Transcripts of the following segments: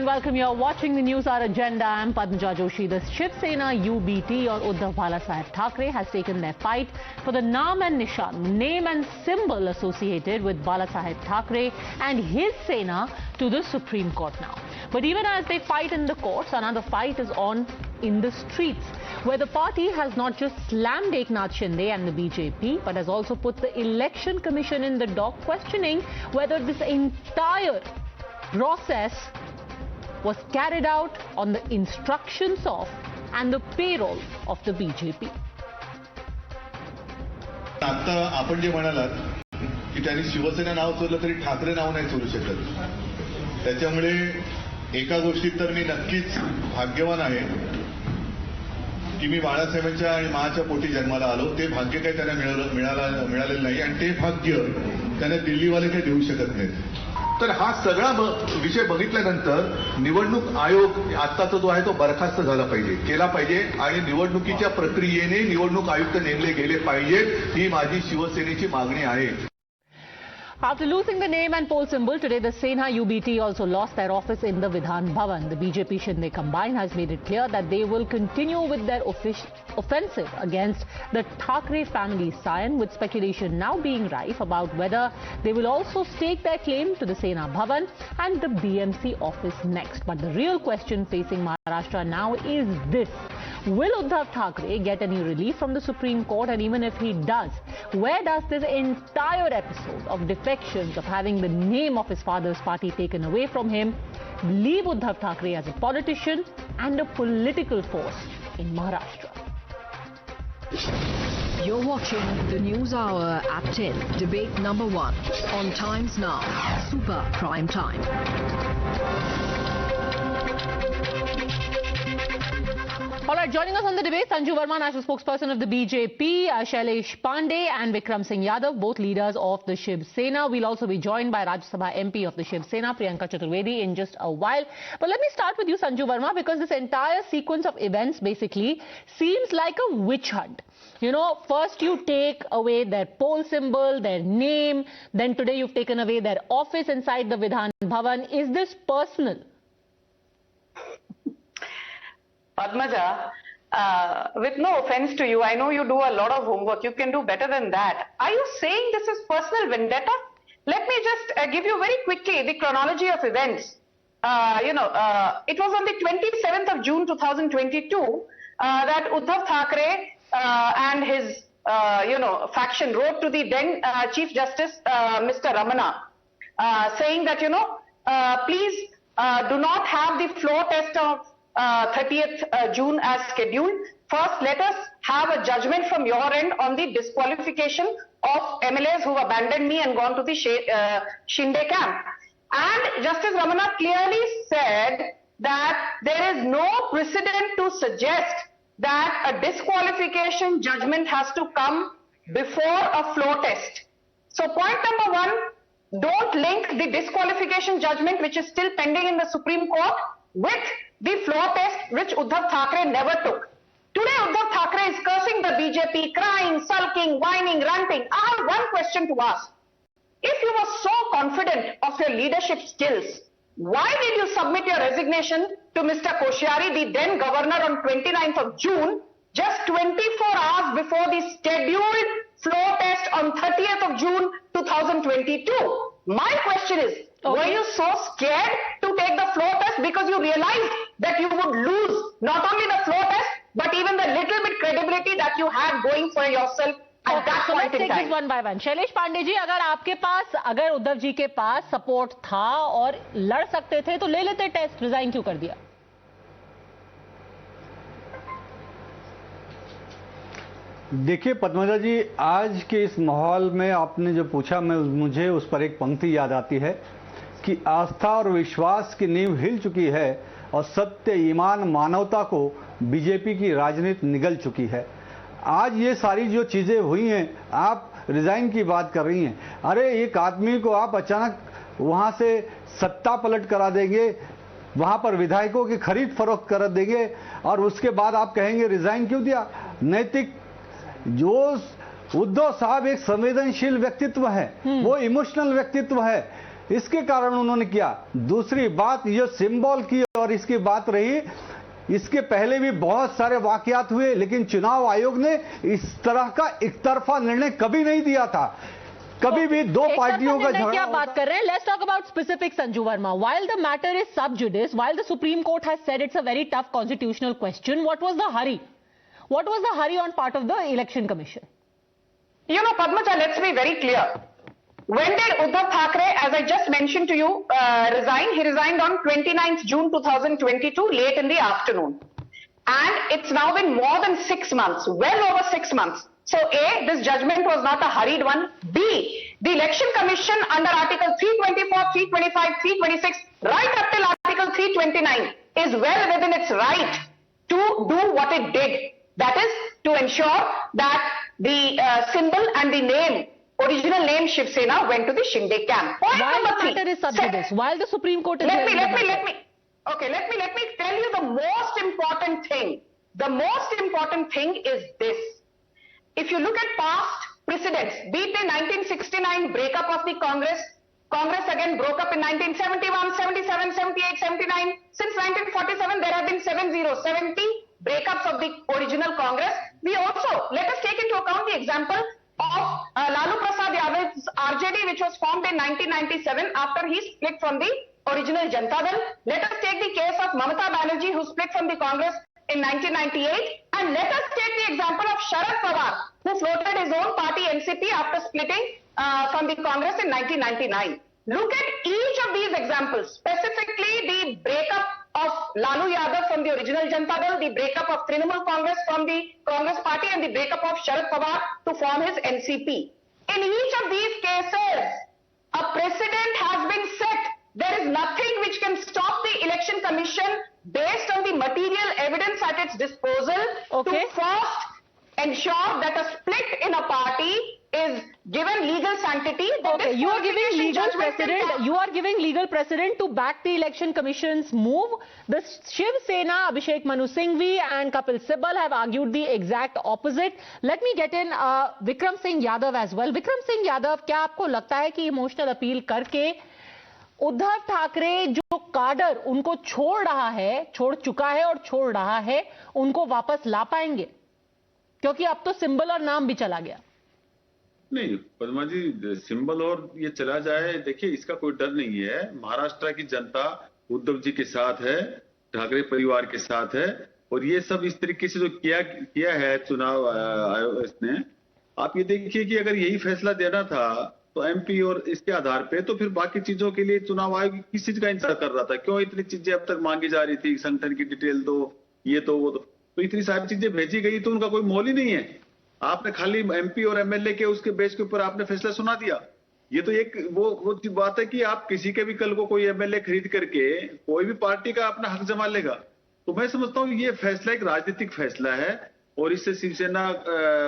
and welcome. You're watching the News Hour Agenda. I'm Padmaja Joshi. The Shiv Sena UBT or Uddhav Balasaheb Thackeray has taken their fight for the Naam and Nishan, name and symbol associated with Balasaheb Thackeray and his Sena, to the Supreme Court now. But even as they fight in the courts, another fight is on in the streets, where the party has not just slammed Eknath Shinde and the BJP, but has also put the Election Commission in the dock, questioning whether this entire process was carried out on the instructions of and the payroll of the BJP. आता आपण जे म्हणालात की त्यांनी शिवसेना नाव चोरलं तरी ठाकरे नाव नाही चोरू शकत. त्याच्यामुळे एका गोष्टीत तर मी नक्कीच भाग्यवान आहे की मी बाळासाहेबांच्या आणि माच्या पोटी जन्माला आलो. ते भाग्य काही त्यांना मिळालेलं नाही आणि ते भाग्य त्यांना दिल्लीवाले काही देऊ शकत नाहीत. तर हा सगळा विषय बघितल्यानंतर निवडणूक आयोग आत्ताचा जो आहे तो बरखास्त झाला पाहिजे, केला पाहिजे आणि निवडणुकीच्या प्रक्रियेने निवडणूक आयुक्त नेमले गेले पाहिजेत, ही माझी शिवसेनेची मागणी आहे. After losing the name and poll symbol, today the Sena UBT also lost their office in the Vidhan Bhavan. The BJP Shinde combine has made it clear that they will continue with their offensive against the Thackeray family scion, with speculation now being rife about whether they will also stake their claim to the Sena Bhavan and the BMC office next. But the real question facing Maharashtra now is this: will Uddhav Thackeray get any relief from the Supreme Court? And even if he does, where does this entire episode of defections, of having the name of his father's party taken away from him, leave Uddhav Thackeray as a politician and a political force in Maharashtra? You're watching the News Hour at 10, debate number 1 on Times Now, Super Prime Time. All right, joining us on the debate, Sanju Verma, national spokesperson of the BJP, Shailesh Pandey and Vikram Singh Yadav, both leaders of the Shiv Sena. We'll also be joined by Rajya Sabha MP of the Shiv Sena, Priyanka Chaturvedi, in just a while. But let me start with you, Sanju Verma, because this entire sequence of events basically seems like a witch hunt. You know, first you take away their poll symbol, their name, then today you've taken away their office inside the Vidhan Bhavan. Is this personal? Padmaja, with no offense to you, I know you do a lot of homework. You can do better than that. Are you saying this is personal vendetta? Let me just give you very quickly the chronology of events. It was on the 27th of June 2022 that Uddhav Thackeray and his, faction wrote to the then Chief Justice, Mr. Ramana, saying that, please do not have the floor test of 30th June as scheduled. First, let us have a judgment from your end on the disqualification of MLAs who abandoned me and gone to the Shinde camp. And Justice Ramana clearly said that there is no precedent to suggest that a disqualification judgment has to come before a floor test. So point number 1, don't link the disqualification judgment, which is still pending in the Supreme Court, with the floor test, which Uddhav Thackeray never took. Today, Uddhav Thackeray is cursing the BJP, crying, sulking, whining, ranting. I have one question to ask. If you were so confident of your leadership skills, why did you submit your resignation to Mr. Koshyari, the then governor, on 29th of June, just 24 hours before the scheduled floor test on 30th of June 2022? My question is, were you so scared to take the floor test because you realized that you would lose not only the floor test, but even the little bit credibility that you had going for yourself at that point in time? Let's take this one by one. Shailesh Pandey ji, अगर उद्धव जी के पास support था और लड़ सकते थे तो ले लेते टेस्ट, रिजाइन क्यों कर दिया? देखिए पद्मजा जी, आज के इस माहौल में आपने जो पूछा, मुझे उस पर एक पंक्ति याद आती है कि आस्था और विश्वास की नींव हिल चुकी है और सत्य, ईमान, मानवता को बीजेपी की राजनीति निगल चुकी है. आज ये सारी जो चीजें हुई हैं, आप रिजाइन की बात कर रही हैं. अरे एक आदमी को आप अचानक वहां से सत्ता पलट करा देंगे, वहां पर विधायकों की खरीद फरोख्त कर देंगे और उसके बाद आप कहेंगे रिजाइन क्यों दिया? नैतिक जो उद्धव साहब एक संवेदनशील व्यक्तित्व है, वो इमोशनल व्यक्तित्व है. इसके कारण उन्होंने किया। दूसरी बात, ये सिंबल की और इसकी बात रही, इसके पहले भी बहुत सारे वाकयात हुए, लेकिन चुनाव आयोग ने इस तरह का एक तरफा निर्णय कभी नहीं दिया था। कभी भी दो पार्टियों का झगड़ा। क्या बात कर रहे हैं? Let's talk about specific, Sanju Verma. While the matter is sub judice, while the Supreme Court has said it's a very tough constitutional question, what was the hurry? What was the hurry on part of the Election Commission? You know, Padmaja, let's be very clear. When did Uddhav Thackeray, as I just mentioned to you, resign? He resigned on 29th June 2022, late in the afternoon. And it's now been more than 6 months, well over 6 months. So A, this judgment was not a hurried one. B, the Election Commission under Article 324, 325, 326, right up till Article 329 is well within its right to do what it did. That is to ensure that the symbol and the name, original name Shiv Sena went to the Shinde camp. Point While number the 3. matter is sub judice, while the Supreme Court is Let me tell you the most important thing. The most important thing is this. If you look at past precedents, be it the 1969 breakup of the Congress, Congress again broke up in 1971, 77, 78, 79. Since 1947, there have been 70 breakups of the original Congress. We also, let us take into account the example of Lalu Prasad Yadav's RJD, which was formed in 1997 after he split from the original Janata Dal. Let us take the case of Mamata Banerjee, who split from the Congress in 1998, and let us take the example of Sharad Pawar, who floated his own party NCP after splitting from the Congress in 1999. Look at each of these examples, specifically the breakup of Lalu Yadav from the original Janata Dal, the breakup of Trinamool Congress from the Congress party, and the breakup of Sharad Pawar to form his NCP. In each of these cases, a precedent has been set. There is nothing which can stop the Election Commission, based on the material evidence at its disposal, to first ensure that a split in a party is given legal sanctity. Okay, you are giving legal precedent. You are giving legal precedent to back the Election Commission's move. The Shiv Sena, Abhishek Manu Singhvi and Kapil Sibal have argued the exact opposite. Let me get in Vikram Singh Yadav as well. Vikram Singh Yadav, क्या आपको लगता है कि emotional appeal करके उद्धव ठाकरे जो cadre उनको छोड़ रहा है, छोड़ चुका है और छोड़ रहा है, उनको वापस ला पाएंगे? क्योंकि अब तो सिंबल और नाम भी चला गया। नहीं पद्मा जी, सिंबल और ये चला जाए, देखिए इसका कोई डर नहीं है। महाराष्ट्र की जनता उद्धव जी के साथ है, ठाकरे परिवार के साथ है, और ये सब इस तरीके से जो किया है चुनाव आयोग ने, आप ये देखिए कि अगर यही फैसला देना था तो एमपी और इसके आधार पे, तो फिर बाकी चीजों के लिए चुनाव आयोग किस चीज का इंतजार कर रहा था? क्यों इतनी चीजें अब तक मांगी जा रही थी? संगठन की डिटेल दो, ये तो वो तो इतनी सारी चीजें भेजी गई, तो उनका कोई मोल ही नहीं है। आपने खाली एमपी और एमएलए के उसके बेस के ऊपर आपने फैसला सुना दिया। ये तो एक वो बात है कि आप किसी के भी कल को कोई एमएलए खरीद करके कोई भी पार्टी का अपना हक जमा लेगा। तो मैं समझता हूँ ये फैसला एक राजनीतिक फैसला है, और इससे शिवसेना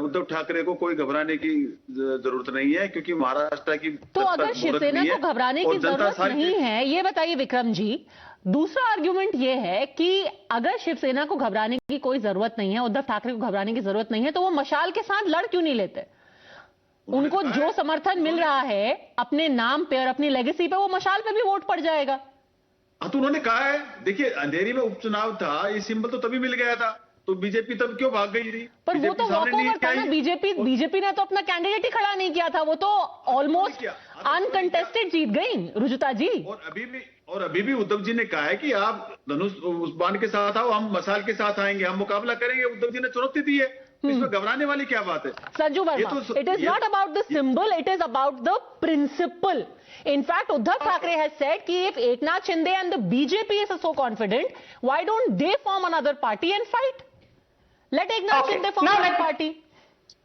उद्धव ठाकरे को कोई घबराने की जरूरत नहीं है, क्योंकि महाराष्ट्र की तो अगर शिवसेना को घबराने की जरूरत नहीं है, ये बताइए विक्रम जी, दूसरा आर्गुमेंट ये है कि अगर शिवसेना को घबराने की कोई जरूरत नहीं है, उद्धव ठाकरे को घबराने की जरूरत नहीं है, तो वो मशाल के साथ लड़ क्यों नहीं लेते? उनको जो समर्थन मिल रहा है अपने नाम पे और अपनी लेगेसी पे, वो मशाल पे भी वोट पड़ जाएगा। हाँ, तो उन्होंने कहा है, देखिए अंधेरी में उपचुनाव था, ये सिंबल तो तभी मिल गया था, तो बीजेपी तब क्यों भाग गई थी? पर वो तो वॉकओवर था ना, बीजेपी ने तो अपना कैंडिडेट ही खड़ा नहीं किया था, वो तो ऑलमोस्ट अनकंटेस्टेड जीत गई रुजुता जी। और अभी भी उद्धव जी ने कहा है कि आप धनुष उस बाण के साथ आओ, हम मशाल के साथ आएंगे, हम मुकाबला करेंगे। उद्धव जी ने चुनौती दी है, इसमें घबराने वाली क्या बात है? Sanju Verma, it is not about the symbol, it is about the principle. In fact, Uddhav Thackeray has said that if Eknath Shinde and the BJP is so confident, why don't they form another party and fight? Let Eknath Shinde form another party.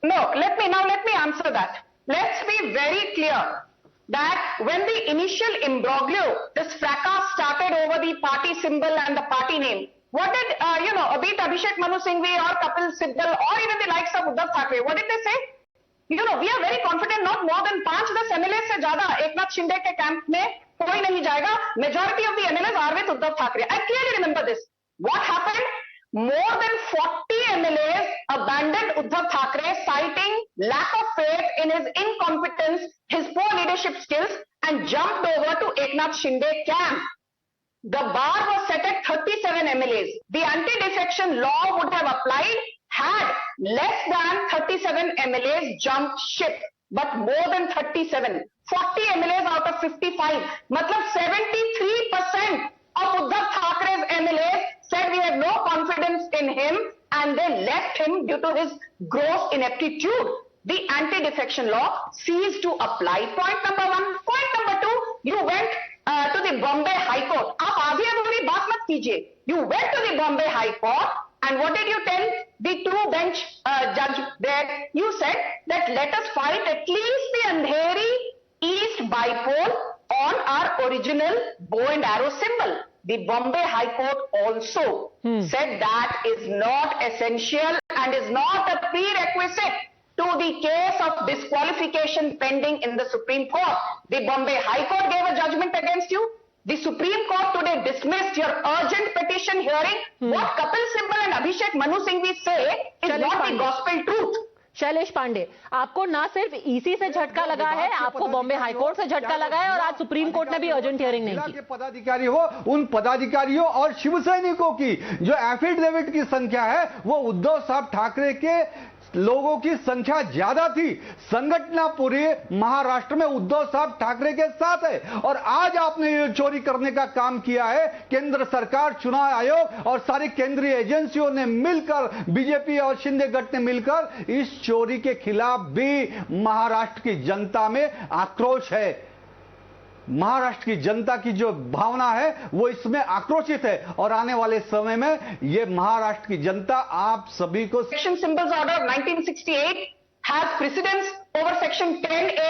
No, let me answer that. Let's be very clear that when the initial imbroglio, this fracas started over the party symbol and the party name, what did, be it Abhishek Manu Singhvi or Kapil Sibal or even the likes of Uddhav Thackeray, what did they say? We are very confident, not more than 5-10 MLAs से ज्यादा एकनाथ शिंदे के camp में कोई नहीं जाएगा. Majority of the MLAs are with Uddhav Thackeray. I clearly remember this. What happened? More than 40 MLAs abandoned Uddhav Thackeray, citing lack of faith in his incompetence, his poor leadership skills, and jumped over to Eknath Shinde camp. The bar was set at 37 MLAs. The anti-defection law would have applied had less than 37 MLAs jumped ship, but more than 37. 40 MLAs out of 55. Matlab 73% of Uddhav Thackeray's MLAs said we have no confidence in him and they left him due to his gross ineptitude. The anti-defection law ceased to apply. Point number one. Point number two, you went to the Bombay High Court. आप आधी अधूरी बात मत कीजिए. You went to the Bombay High Court and what did you tell the two bench judge there? You said that let us fight at least the Andheri East bipole on our original bow and arrow symbol. The Bombay High Court also said that is not essential and is not a prerequisite to the case of disqualification pending in the Supreme Court. The Bombay High Court gave a judgment against you. The Supreme Court today dismissed your urgent petition hearing. What Kapil Sibal and Abhishek Manu Singhvi say is not the gospel truth. Shailesh Pandey, आपको ना सिर्फ EC से झटका लगा है, आपको Bombay high court से झटका लगा है और आज सुप्रीम कोर्ट ने भी अर्जेंट हियरिंग नहीं की। पदाधिकारी हो, उन पदाधिकारियों और शिव सैनिकों की जो एफिडेविट की संख्या है वो उद्धव साहब ठाकरे के लोगों की संख्या ज्यादा थी। संगठन पूरे महाराष्ट्र में उद्धव साहब ठाकरे के साथ है और आज आपने ये चोरी करने का काम किया है। केंद्र सरकार, चुनाव आयोग और सारी केंद्रीय एजेंसियों ने मिलकर, बीजेपी और शिंदे गठ ने मिलकर इस चोरी के खिलाफ भी महाराष्ट्र की जनता में आक्रोश है। महाराष्ट्र की जनता की जो भावना है वो इसमें आक्रोशित है और आने वाले समय में ये महाराष्ट्र की जनता आप सभी को Section Symbols Order of 1968 has precedence over Section 10A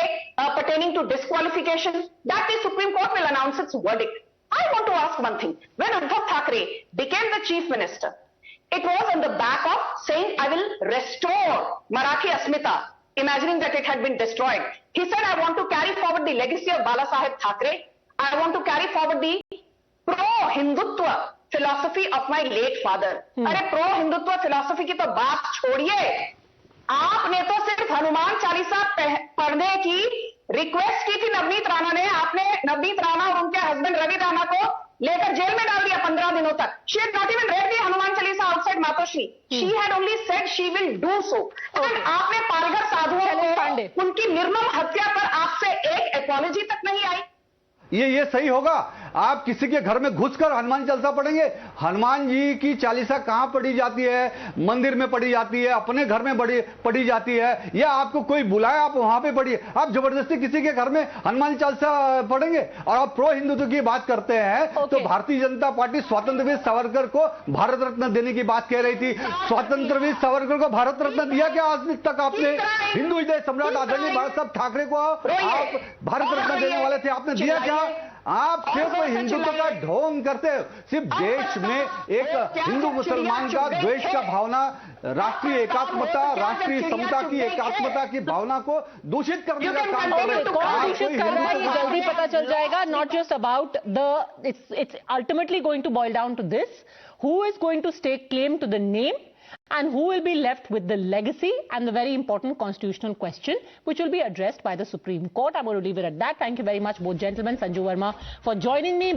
pertaining to disqualification. That the Supreme Court will announce its verdict. I want to ask one thing. When Uddhav Thackeray became the chief minister, it was on the back of saying, I will restore Marathi Asmita, imagining that it had been destroyed. He said, I want to carry forward the legacy of Bala Saheb Thackeray. I want to carry forward the pro-Hindutva philosophy of my late father. अरे pro-Hindutva philosophy की तो बात छोड़िए, आपने तो सिर्फ हनुमान चालीसा पढ़ने की रिक्वेस्ट की थी नवनीत राणा ने। आपने नवनीत राणा और उनके हस्बैंड रवि राणा को लेकर जेल में डाल दिया 15 दिनों तक। She had not even read the Hanuman Chalisa outside Matoshree. She had only said she will do so. And आपने पालघर साधुओं को उनकी निर्मम हत्या पर आपसे एक अपॉलॉजी तक नहीं आई। ये सही होगा? आप किसी के घर में घुसकर हनुमान चालीसा पढ़ेंगे? हनुमान जी की चालीसा कहां पढ़ी जाती है? मंदिर में पढ़ी जाती है, अपने घर में पढ़ी जाती है, या आपको कोई बुलाया आप वहां पे पढ़िए? आप जबरदस्ती किसी के घर में हनुमान चालीसा पढ़ेंगे? और आप प्रो हिंदुत्व की बात करते हैं तो भारतीय जनता पार्टी स्वतंत्रवीर सावरकर को भारत रत्न देने की बात कह रही थी। स्वतंत्रवीर सावरकर को भारत रत्न दिया क्या आज तक आपने? हिंदू हृदय सम्राट आदरणीय बाला साहब ठाकरे को आप भारत रत्न देने वाले थे, आपने दिया क्या? आप सिर्फ हिंदुत्व का ढोंग करते हो। सिर्फ देश में एक हिंदू मुसलमान का द्वेष का भावना, राष्ट्रीय एकात्मता, राष्ट्रीय समता की एकात्मता की भावना को दूषित करने का काम कर रहे हैं। कौन दूषित कर रहा है ये जल्दी पता चल जाएगा। Not just about the it's ultimately going to boil down to this, who is going to stake claim to the name and who will be left with the legacy and the very important constitutional question which will be addressed by the Supreme Court. I'm going to leave it at that. Thank you very much both gentlemen, Sanju Verma for joining me.